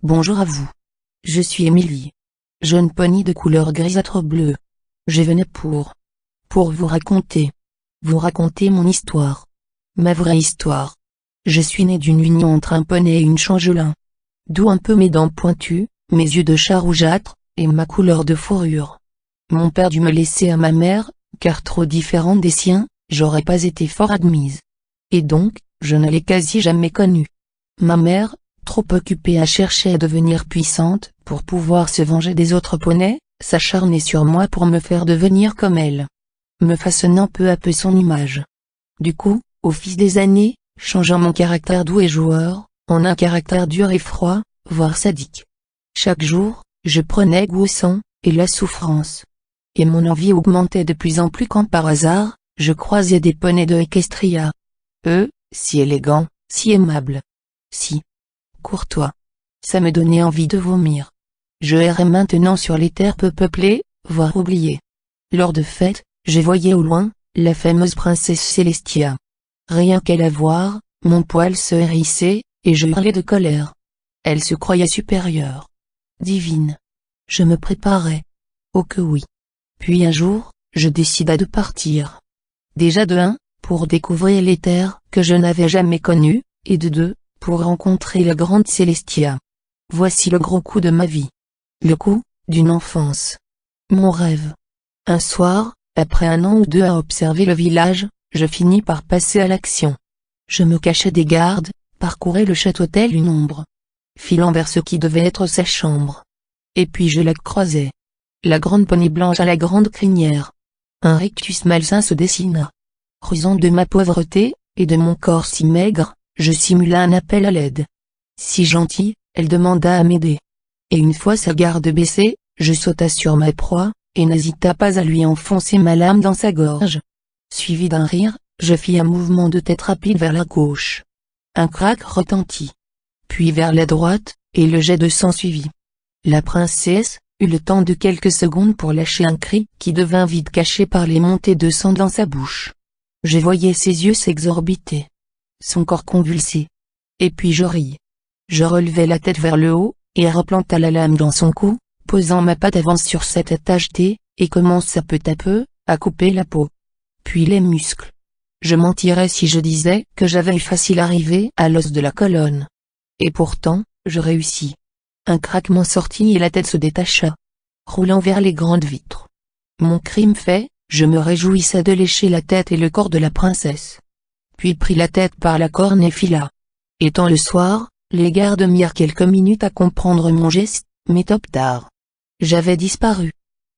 Bonjour à vous. Je suis Émilie. Jeune pony de couleur grisâtre bleu. Je venais pour vous raconter mon histoire. Ma vraie histoire. Je suis né d'une union entre un poney et une changelin. D'où un peu mes dents pointues, mes yeux de chat rougeâtre, et ma couleur de fourrure. Mon père dut me laisser à ma mère, car trop différente des siens, j'aurais pas été fort admise. Et donc, je ne l'ai quasi jamais connue. Ma mère, trop occupée à chercher à devenir puissante, pour pouvoir se venger des autres poneys, s'acharnait sur moi pour me faire devenir comme elle. Me façonnant peu à peu son image. Du coup, au fil des années, changeant mon caractère doux et joueur, en un caractère dur et froid, voire sadique. Chaque jour, je prenais goût au sang, et la souffrance. Et mon envie augmentait de plus en plus quand par hasard, je croisais des poneys de Equestria. Eux, si élégants, si aimables. Si courtois. Ça me donnait envie de vomir. Je errais maintenant sur les terres peu peuplées, voire oubliées. Lors de fêtes, je voyais au loin, la fameuse princesse Célestia. Rien qu'à la voir, mon poil se hérissait, et je hurlais de colère. Elle se croyait supérieure. Divine. Je me préparais. Oh que oui. Puis un jour, je décida de partir. Déjà de 1, pour découvrir les terres que je n'avais jamais connues, et de 2, pour rencontrer la grande Célestia. Voici le gros coup de ma vie. Le coup d'une enfance. Mon rêve. Un soir, après 1 an ou 2 à observer le village, je finis par passer à l'action. Je me cachais des gardes, parcourais le château tel une ombre, filant vers ce qui devait être sa chambre. Et puis je la croisai. La grande poney blanche à la grande crinière. Un rictus malsain se dessina. Rusant de ma pauvreté, et de mon corps si maigre, je simula un appel à l'aide. Si gentille, elle demanda à m'aider. Et une fois sa garde baissée, je sauta sur ma proie, et n'hésita pas à lui enfoncer ma lame dans sa gorge. Suivi d'un rire, je fis un mouvement de tête rapide vers la gauche. Un craque retentit. Puis vers la droite, et le jet de sang suivit. La princesse eut le temps de quelques secondes pour lâcher un cri qui devint vite caché par les montées de sang dans sa bouche. Je voyais ses yeux s'exorbiter. Son corps convulsé. Et puis je ris. Je relevai la tête vers le haut, et replanta la lame dans son cou, posant ma patte avant sur sa tête achetée, et commença peu à peu, à couper la peau. Puis les muscles. Je mentirais si je disais que j'avais eu facile arrivé à l'os de la colonne. Et pourtant, je réussis. Un craquement sortit et la tête se détacha, roulant vers les grandes vitres. Mon crime fait, je me réjouissais de lécher la tête et le corps de la princesse. Puis prit la tête par la corne et fila. Étant le soir, les gardes mirent quelques minutes à comprendre mon geste, mais top tard. J'avais disparu.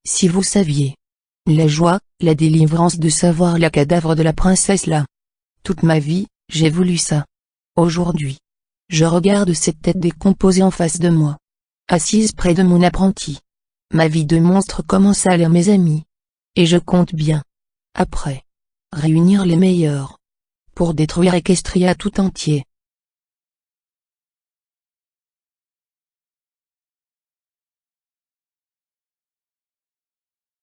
Si vous saviez. La joie, la délivrance de savoir le cadavre de la princesse là. Toute ma vie, j'ai voulu ça. Aujourd'hui. Je regarde cette tête décomposée en face de moi. Assise près de mon apprenti. Ma vie de monstre commence à lire mes amis. Et je compte bien. Après. Réunir les meilleurs. Pour détruire Equestria tout entier.